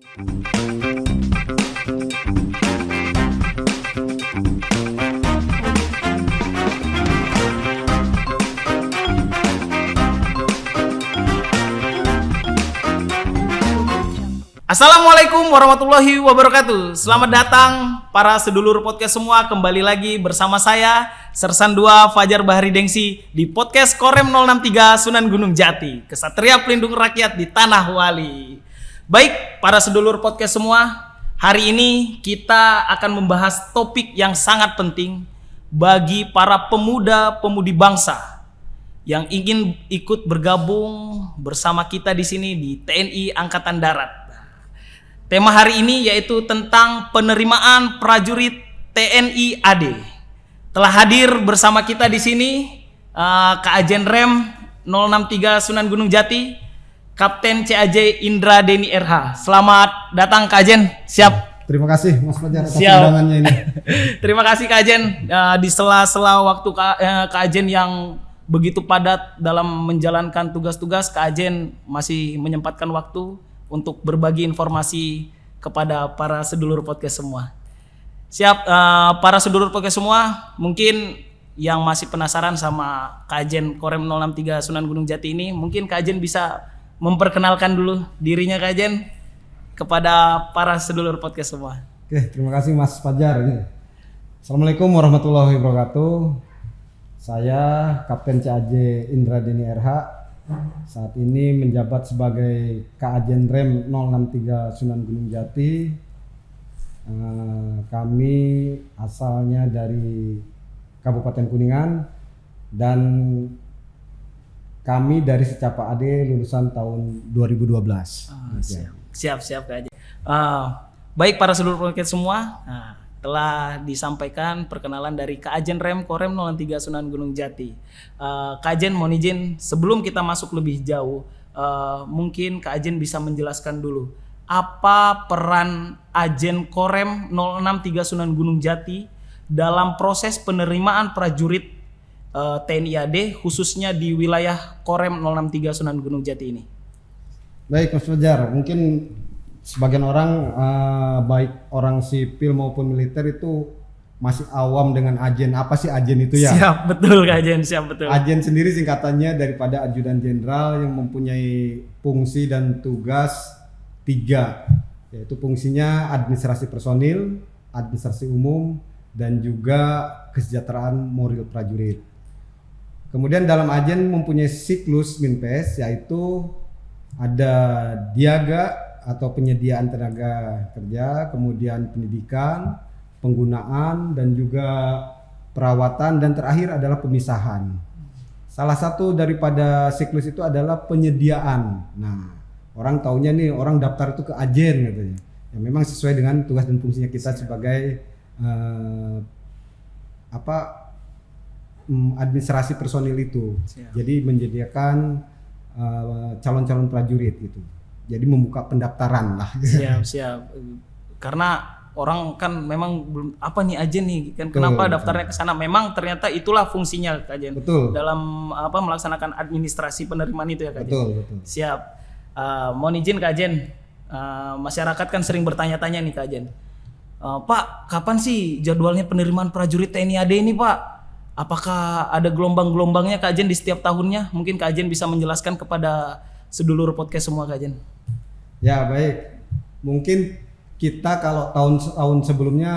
Assalamualaikum warahmatullahi wabarakatuh. Selamat datang para sedulur podcast semua, kembali lagi bersama saya Sersan 2 Fajar Bahari Dengsi di podcast Korem 063 Sunan Gunung Jati, Kesatria Pelindung Rakyat di Tanah Wali. Baik para sedulur podcast semua, hari ini kita akan membahas topik yang sangat penting bagi para pemuda-pemudi bangsa yang ingin ikut bergabung bersama kita di sini di TNI Angkatan Darat. Tema hari ini yaitu tentang penerimaan prajurit TNI AD. Telah hadir bersama kita di sini Kaajen Rem 063 Sunan Gunung Jati, Kapten CAJ Indra Deni RH. Selamat datang Kaajen, siap. Terima kasih Mas Fajar atas undangannya ini. Terima kasih Kaajen, di sela-sela waktu Kaajen yang begitu padat dalam menjalankan tugas-tugas, Kaajen masih menyempatkan waktu untuk berbagi informasi kepada para sedulur podcast semua. Siap, para sedulur podcast semua, mungkin yang masih penasaran sama Kaajen Korem 063 Sunan Gunung Jati ini, mungkin Kaajen bisa memperkenalkan dulu dirinya Kaajen kepada para sedulur podcast semua. Oke, terima kasih Mas Fajar. Assalamualaikum warahmatullahi wabarakatuh. Saya Kapten CAJ Indra Deni RH. Saat ini menjabat sebagai Kaajen Rem 063 Sunan Gunung Jati. Kami asalnya dari Kabupaten Kuningan dan kami dari Secapa AD lulusan tahun 2012. Siap Kaajen. Baik para seluruh podcast semua, telah disampaikan perkenalan dari Kaajen Rem Korem 063 Sunan Gunung Jati. Kaajen mohon izin sebelum kita masuk lebih jauh, mungkin Kaajen bisa menjelaskan dulu apa peran Ajen Korem 063 Sunan Gunung Jati dalam proses penerimaan prajurit TNI AD khususnya di wilayah Korem 063 Sunan Gunung Jati ini. Baik Mas Fajar, mungkin sebagian orang baik orang sipil maupun militer itu masih awam dengan ajen. Apa sih ajen itu ya? Siap betul Kaajen, siap betul. Ajen sendiri singkatannya daripada ajudan jenderal yang mempunyai fungsi dan tugas 3, yaitu fungsinya administrasi personil, administrasi umum, dan juga kesejahteraan moral prajurit. Kemudian dalam ajen mempunyai siklus minpes, yaitu ada diaga atau penyediaan tenaga kerja, kemudian pendidikan, penggunaan, dan juga perawatan, dan terakhir adalah pemisahan. Salah satu daripada siklus itu adalah penyediaan. Nah, orang taunya nih orang daftar itu ke ajen gitu ya. Ya memang sesuai dengan tugas dan fungsinya kita sebagai administrasi personil itu. Jadi menyediakan calon-calon prajurit gitu. Jadi membuka pendaftaran lah. Siap. Karena orang kan memang belum apa nih ajen nih kan, kenapa daftarnya ke sana? Memang ternyata itulah fungsinya Kaajen. Betul. Dalam melaksanakan administrasi penerimaan itu ya Kaajen. Betul. Siap. Mohon izin Kaajen. Masyarakat kan sering bertanya-tanya nih Kaajen. Pak, kapan sih jadwalnya penerimaan prajurit TNI AD ini Pak? Apakah ada gelombang-gelombangnya Kaajen di setiap tahunnya? Mungkin Kaajen bisa menjelaskan kepada sedulur podcast semua Kaajen. Ya baik, mungkin kita kalau tahun-tahun sebelumnya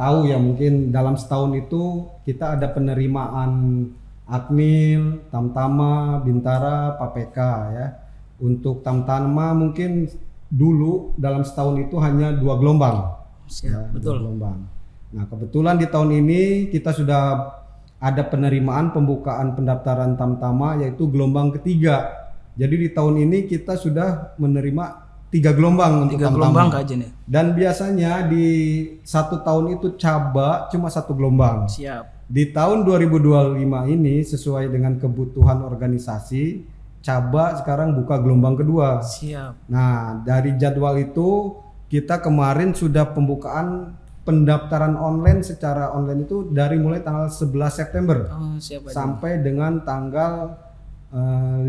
tahu ya, mungkin dalam setahun itu kita ada penerimaan Akmil, Tamtama, Bintara, Papeka ya. Untuk Tamtama mungkin dulu dalam setahun itu hanya 2 gelombang. Betul. 2 gelombang. Nah kebetulan di tahun ini kita sudah ada penerimaan pembukaan pendaftaran Tamtama yaitu gelombang ketiga. Jadi di tahun ini kita sudah menerima 3 gelombang untuk gelombang Kaajen ya. Dan biasanya di 1 tahun itu caba cuma 1 gelombang. Siap. Di tahun 2025 ini sesuai dengan kebutuhan organisasi, caba sekarang buka gelombang kedua. Siap. Nah, dari jadwal itu kita kemarin sudah pembukaan pendaftaran online secara online itu dari mulai tanggal 11 September siap, sampai dengan tanggal 15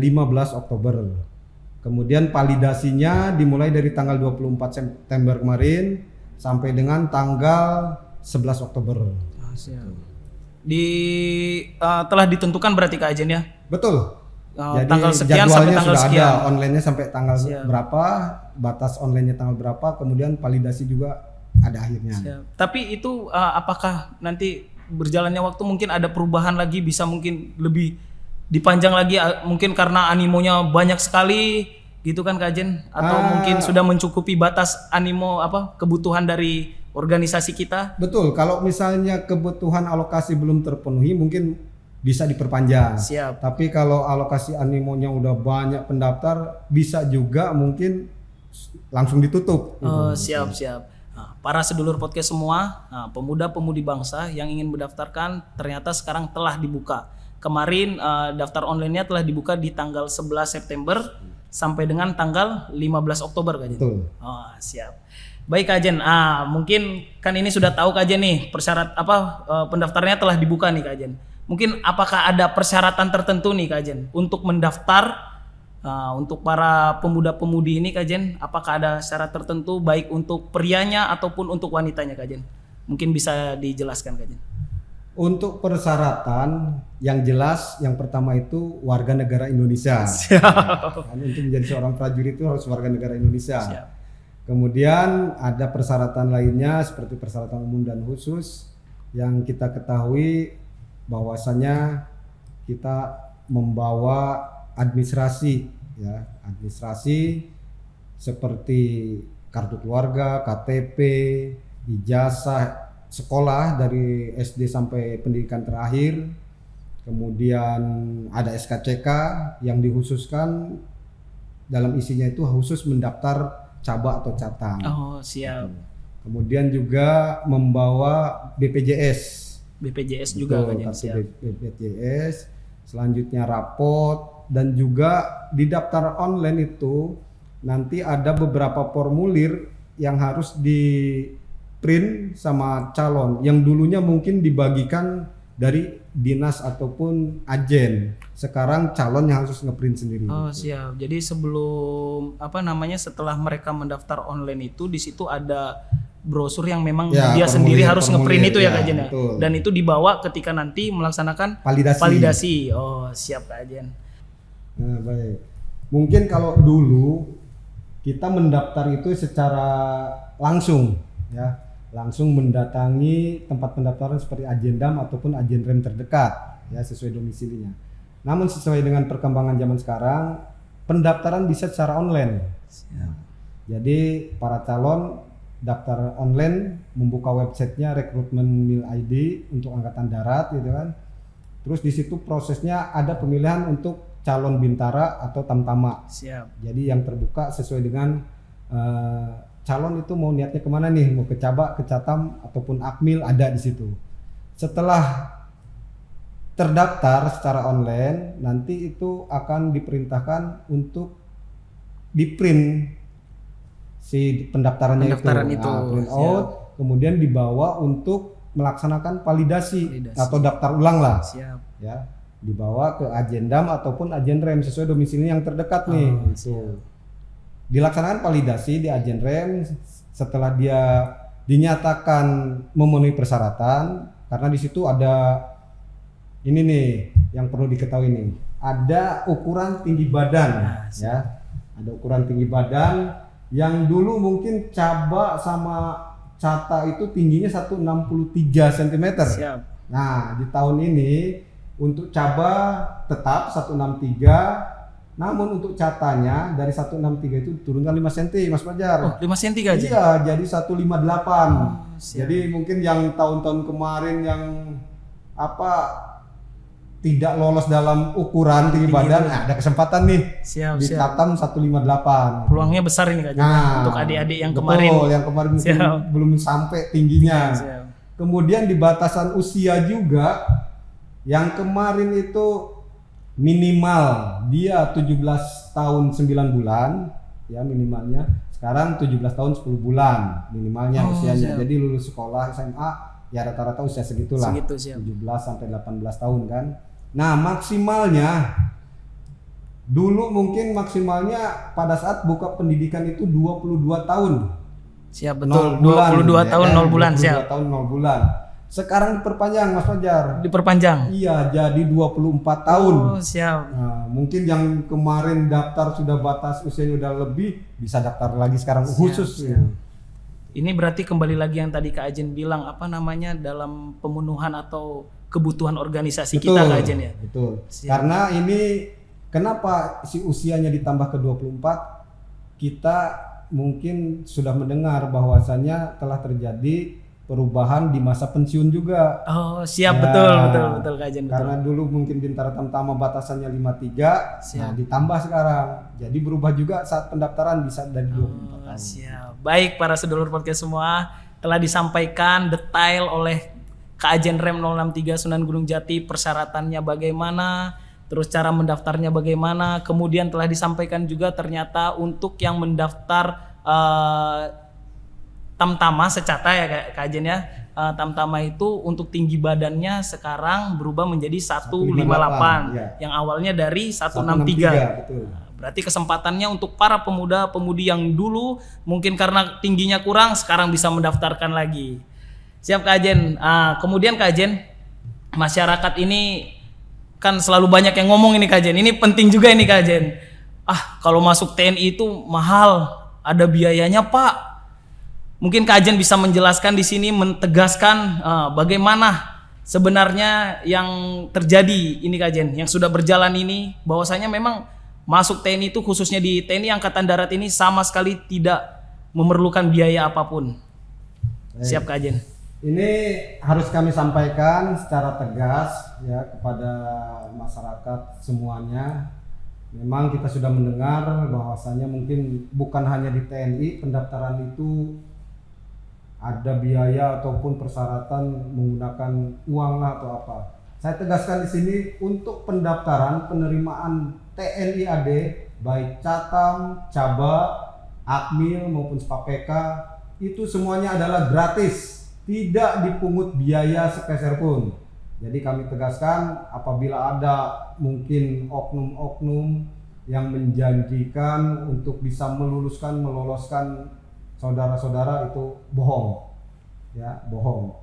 Oktober. Kemudian validasinya dimulai dari tanggal 24 September kemarin sampai dengan tanggal 11 Oktober. Siap. Telah ditentukan berarti Kak Ajen ya? Betul. Jadi Tanggal sekian sampai jadwalnya tanggal sudah sekian. ada, online-nya sampai tanggal Siap. berapa, batas online-nya tanggal berapa, kemudian validasi juga ada akhirnya. Siap. Tapi itu apakah nanti berjalannya waktu mungkin ada perubahan lagi, bisa mungkin lebih dipanjang lagi, mungkin karena animonya banyak sekali gitu kan Kak Ajen? Atau mungkin sudah mencukupi batas animo kebutuhan dari organisasi kita? Betul, kalau misalnya kebutuhan alokasi belum terpenuhi mungkin bisa diperpanjang. Siap. Tapi kalau alokasi animonya udah banyak pendaftar bisa juga mungkin langsung ditutup. Oh, siap. Nah, para sedulur podcast semua, pemuda-pemudi bangsa yang ingin mendaftarkan ternyata sekarang telah dibuka. Kemarin daftar online-nya telah dibuka di tanggal 11 September sampai dengan tanggal 15 Oktober Kak Ajen. Betul. Oh, siap. Baik Kak Ajen, mungkin kan ini sudah tahu Kak Ajen nih pendaftarnya telah dibuka nih Kak Ajen. Mungkin apakah ada persyaratan tertentu nih Kak Ajen untuk mendaftar untuk para pemuda-pemudi ini Kak Ajen? Apakah ada syarat tertentu baik untuk prianya ataupun untuk wanitanya Kak Ajen? Mungkin bisa dijelaskan Kak Ajen. Untuk persyaratan yang jelas, yang pertama itu warga negara Indonesia. Untuk menjadi seorang prajurit itu harus warga negara Indonesia. Siap. Kemudian ada persyaratan lainnya seperti persyaratan umum dan khusus yang kita ketahui bahwasanya kita membawa administrasi seperti kartu keluarga, KTP, ijazah sekolah dari SD sampai pendidikan terakhir. Kemudian ada SKCK yang dikhususkan dalam isinya itu khusus mendaftar cabak atau catang. Oh, siap. Kemudian juga membawa BPJS juga Kak Ajen. kartu Siap. BPJS, selanjutnya rapot, dan juga di daftar online itu nanti ada beberapa formulir yang harus di print sama calon yang dulunya mungkin dibagikan dari dinas ataupun agen. Sekarang calon yang harus ngeprint sendiri. Oh, siap. Jadi sebelum setelah mereka mendaftar online itu di situ ada brosur yang memang dia sendiri harus ngeprint itu ya Kak Ajen ya. Betul. Dan itu dibawa ketika nanti melaksanakan validasi. Oh, siap Kak Ajen. Nah, baik. Mungkin kalau dulu kita mendaftar itu secara langsung ya. Langsung mendatangi tempat pendaftaran seperti Agendam ataupun Agenrem terdekat ya sesuai domisilinya. Namun sesuai dengan perkembangan zaman sekarang pendaftaran bisa secara online. Ya. Jadi para calon daftar online, membuka websitenya Rekrutmen Mil ID untuk Angkatan Darat gitu kan. Terus di situ prosesnya ada pemilihan untuk calon bintara atau tamtama. Siap. Jadi yang terbuka sesuai dengan calon itu mau niatnya kemana nih, mau ke cabak, ke catam ataupun akmil, ada di situ. Setelah terdaftar secara online, nanti itu akan diperintahkan untuk di-print si pendaftarannya itu. Print out, kemudian dibawa untuk melaksanakan validasi atau daftar ulang lah. Siap. Ya, dibawa ke Agendam ataupun Agenrem sesuai domisilinya yang terdekat nih. Itu. Dilaksanakan validasi di Agenrem setelah dia dinyatakan memenuhi persyaratan, karena di situ ada ini nih yang perlu diketahui nih, ada ukuran tinggi badan ya, ada ukuran tinggi badan yang dulu mungkin cabak sama cata itu tingginya 163 cm. Siap. Nah di tahun ini untuk cabak tetap 163. Namun untuk catanya dari 163 itu turunkan 5 cm Mas Fajar. Oh, 5 cm Kak Ajen? Iya, jadi 158. Jadi mungkin yang tahun-tahun kemarin yang tidak lolos dalam ukuran tinggi badan, ada kesempatan nih. Siap. Di Catam 158. Peluangnya besar ini Kak Ajen. Untuk adik-adik yang kemarin. Yang kemarin belum sampai tingginya. Siap. Kemudian di batasan usia juga yang kemarin itu minimal dia 17 tahun 9 bulan ya minimalnya, sekarang 17 tahun 10 bulan minimalnya usianya. Siap. Jadi lulus sekolah SMA ya rata-rata usia segitulah. 17 sampai 18 tahun kan. Nah, maksimalnya Dulu mungkin maksimalnya pada saat buka pendidikan itu 22 tahun. Siap, betul. 22 bulan, tahun 0 bulan, 22 siap. tahun 0 bulan. Sekarang diperpanjang Mas Fajar. Diperpanjang. Iya, jadi 24 tahun. Oh, siap. Nah, mungkin yang kemarin daftar sudah batas usianya udah lebih, bisa daftar lagi sekarang khusus. siap. Ini berarti kembali lagi yang tadi Kak Ajen bilang, apa namanya, dalam pemenuhan atau kebutuhan organisasi kita Kak Ajen ya. Betul. Siap. Karena ini kenapa si usianya ditambah ke 24? Kita mungkin sudah mendengar bahwasannya telah terjadi perubahan di masa pensiun juga. Oh, siap, Ya, betul Kak Ajen, betul. Karena dulu mungkin Bintara Tamtama batasannya 53, nah ditambah sekarang. Jadi berubah juga saat pendaftaran bisa dari 24 tahun. Siap. Baik para sedulur podcast semua, telah disampaikan detail oleh Kak Ajen Rem 063 Sunan Gunung Jati, persyaratannya bagaimana, terus cara mendaftarnya bagaimana, kemudian telah disampaikan juga ternyata untuk yang mendaftar Tamtama secata ya Kak Ajen ya. Tamtama itu untuk tinggi badannya sekarang berubah menjadi 158 ya. yang awalnya dari 163. 163, betul. Berarti kesempatannya untuk para pemuda-pemudi yang dulu mungkin karena tingginya kurang sekarang bisa mendaftarkan lagi. Siap Kak Ajen. Kemudian Kak Ajen, masyarakat ini kan selalu banyak yang ngomong ini Kak Ajen. Ini penting juga ini Kak Ajen. Kalau masuk TNI itu mahal, ada biayanya Pak. Mungkin Kak Ajen bisa menjelaskan di sini, mentegaskan bagaimana sebenarnya yang terjadi ini Kak Ajen, yang sudah berjalan ini, bahwasanya memang masuk TNI itu khususnya di TNI Angkatan Darat ini sama sekali tidak memerlukan biaya apapun. Siap Kak Ajen. Ini harus kami sampaikan secara tegas ya kepada masyarakat semuanya. Memang kita sudah mendengar bahwasannya mungkin bukan hanya di TNI pendaftaran itu ada biaya ataupun persyaratan menggunakan uang lah atau apa. Saya tegaskan di sini untuk pendaftaran penerimaan TNI AD baik Catam, Caba, Akmil maupun Spapeka itu semuanya adalah gratis, tidak dipungut biaya sepeser pun. Jadi kami tegaskan apabila ada mungkin oknum-oknum yang menjanjikan untuk bisa meloloskan saudara-saudara itu bohong, ya bohong.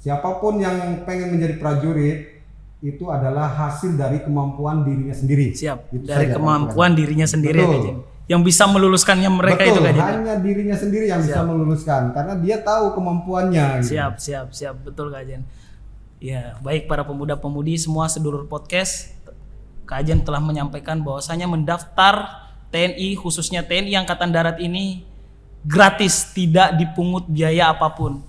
Siapapun yang pengen menjadi prajurit itu adalah hasil dari kemampuan dirinya sendiri. Siap. Itu dari saja, kemampuan dirinya sendiri Betul. Kak Ajen. Yang bisa meluluskannya mereka. Betul, itu Kak Ajen. hanya dirinya sendiri yang bisa meluluskan karena dia tahu kemampuannya. Gitu. Siap, betul Kak Ajen. Ya, baik para pemuda-pemudi semua sedulur podcast, Kak Ajen telah menyampaikan bahwasanya mendaftar TNI khususnya TNI Angkatan Darat ini gratis, tidak dipungut biaya apapun.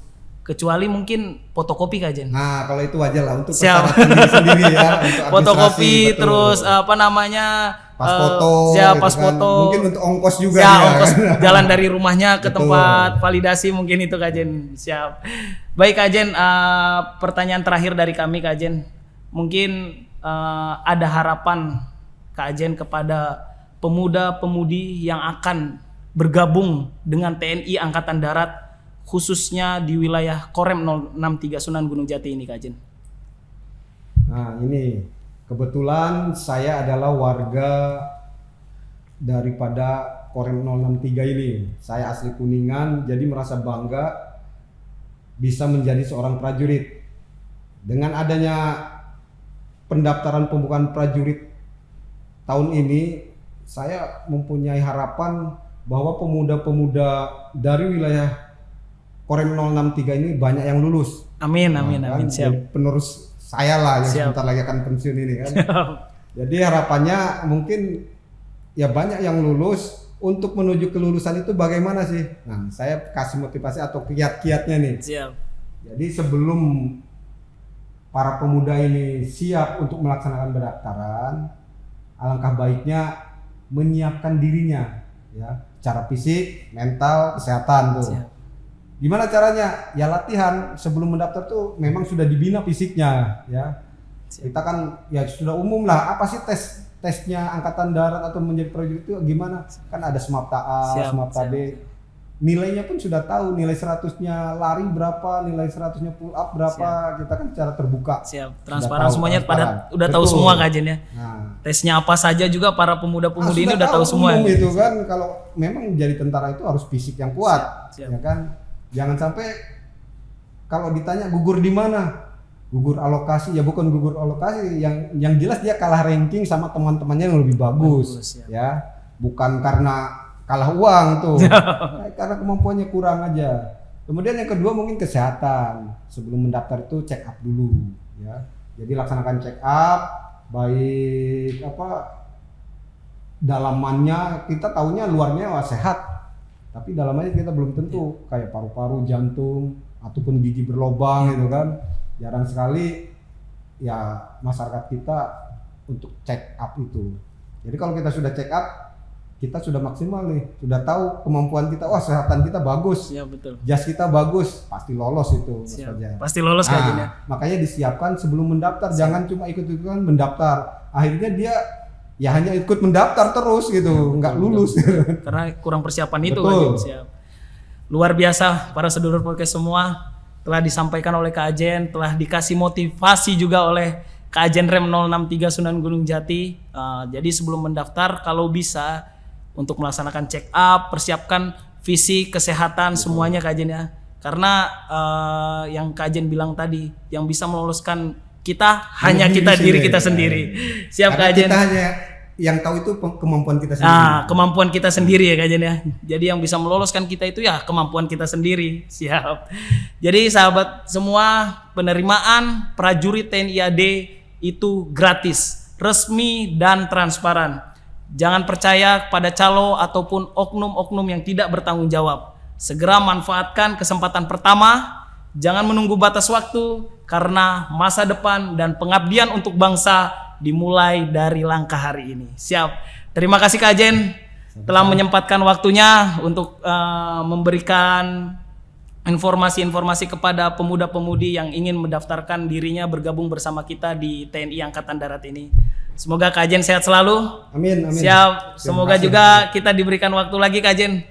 Kecuali mungkin fotokopi Kak Ajen. Nah, kalau itu wajar lah untuk persyaratan diri sendiri ya, untuk fotokopi administrasi, betul. Terus apa namanya? Pas foto, pas gitu kan. foto. Mungkin untuk ongkos juga ya. ya. Ongkos jalan dari rumahnya ke Betul. tempat validasi mungkin itu Kak Ajen. Siap. Baik Kak Ajen, pertanyaan terakhir dari kami Kak Ajen. Mungkin ada harapan Kak Ajen kepada pemuda-pemudi yang akan bergabung dengan TNI Angkatan Darat khususnya di wilayah Korem 063 Sunan Gunung Jati ini Kak Ajen. Nah, ini kebetulan saya adalah warga daripada Korem 063 ini. Saya asli Kuningan, jadi merasa bangga bisa menjadi seorang prajurit. Dengan adanya pendaftaran pembukaan prajurit tahun ini, saya mempunyai harapan bahwa pemuda-pemuda dari wilayah Korem 063 ini banyak yang lulus. Amin. Kan? Siap. Jadi penerus saya lah yang Siap. sebentar lagi akan pensiun ini kan. Jadi harapannya mungkin ya banyak yang lulus. Untuk menuju kelulusan itu bagaimana sih? Nah, saya kasih motivasi atau kiat-kiatnya nih. Siap. Jadi sebelum para pemuda ini siap untuk melaksanakan pendaftaran, alangkah baiknya menyiapkan dirinya ya, secara fisik, mental, kesehatan tuh. Siap. Gimana caranya? Ya latihan sebelum mendaftar tuh memang sudah dibina fisiknya ya. Siap. Kita kan ya sudah umum lah, apa sih tesnya Angkatan Darat atau menjadi prajurit itu gimana? Kan ada SMAPTA A, Siap, SMAPTA B. siap. nilainya pun sudah tahu, nilai 100-nya lari berapa, nilai 100-nya pull up berapa. Kita kan secara terbuka. Siap, transparan semuanya udah tahu semua kajen ya. Nah, tesnya apa saja juga para pemuda-pemudi ini udah tahu semua. Itu kan kalau memang jadi tentara itu harus fisik yang kuat, siap. Ya kan. Jangan sampai kalau ditanya gugur di mana, gugur alokasi, ya bukan gugur alokasi, yang jelas dia kalah ranking sama teman-temannya yang lebih bagus ya. Bukan karena kalah uang tuh, karena kemampuannya kurang aja. Kemudian yang kedua mungkin kesehatan. Sebelum mendaftar itu check up dulu, ya. Jadi laksanakan check up, baik dalamannya kita taunya luarnya sehat, tapi dalamannya kita belum tentu, kayak paru-paru, jantung, ataupun gigi berlobang gitu kan. Jarang sekali ya masyarakat kita untuk check up itu. Jadi kalau kita sudah check up, kita sudah maksimal nih, sudah tahu kemampuan kita, kesehatan kita bagus, ya, betul. Jas kita bagus, pasti lolos itu. Pasti lolos kajiannya. Makanya disiapkan sebelum mendaftar, jangan cuma ikut-ikutan mendaftar. Akhirnya dia ya hanya ikut mendaftar terus gitu, nggak lulus. Karena kurang persiapan itu kan. Siap. Luar biasa para sedulur podcast semua, telah disampaikan oleh Kak Ajen, telah dikasih motivasi juga oleh Kak Ajen Rem 063 Sunan Gunung Jati. Jadi sebelum mendaftar kalau bisa untuk melaksanakan check up, persiapkan fisik, kesehatan, semuanya Kak Ajen ya. Karena yang Kak Ajen bilang tadi, yang bisa meloloskan kita hanya kita diri kita sendiri. Siap Kak Ajen. Kita hanya yang tahu itu kemampuan kita sendiri. Kemampuan kita sendiri ya Kak Ajen ya. Jadi yang bisa meloloskan kita itu ya kemampuan kita sendiri. Siap. Jadi sahabat semua, penerimaan prajurit TNI AD itu gratis, resmi dan transparan. Jangan percaya pada calo ataupun oknum-oknum yang tidak bertanggung jawab. Segera manfaatkan kesempatan pertama. Jangan menunggu batas waktu, karena masa depan dan pengabdian untuk bangsa dimulai dari langkah hari ini. Siap. Terima kasih Kak Ajen telah menyempatkan waktunya untuk memberikan informasi-informasi kepada pemuda-pemudi yang ingin mendaftarkan dirinya bergabung bersama kita di TNI Angkatan Darat ini. Semoga Kak Ajen sehat selalu. Amin, amin. Siap. Semoga juga kita diberikan waktu lagi Kak Ajen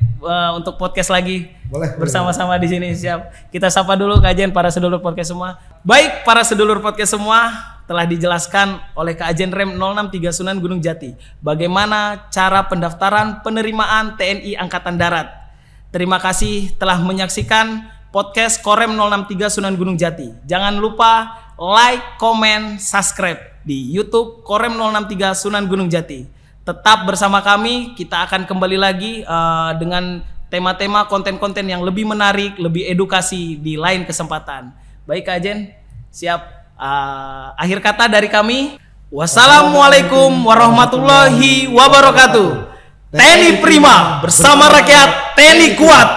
untuk podcast lagi. Boleh. Bersama-sama di sini. Siap. Kita sapa dulu Kak Ajen, para sedulur podcast semua. Baik, para sedulur podcast semua, telah dijelaskan oleh Kak Ajen Rem 063 Sunan Gunung Jati bagaimana cara pendaftaran penerimaan TNI Angkatan Darat. Terima kasih telah menyaksikan podcast Korem 063 Sunan Gunung Jati. Jangan lupa like, comment, subscribe di YouTube Korem 063 Sunan Gunung Jati. Tetap bersama kami, kita akan kembali lagi dengan tema-tema konten-konten yang lebih menarik, lebih edukasi di lain kesempatan. Baik Kak Ajen, siap. Akhir kata dari kami, wassalamualaikum warahmatullahi wabarakatuh. TNI Prima bersama rakyat, TNI kuat.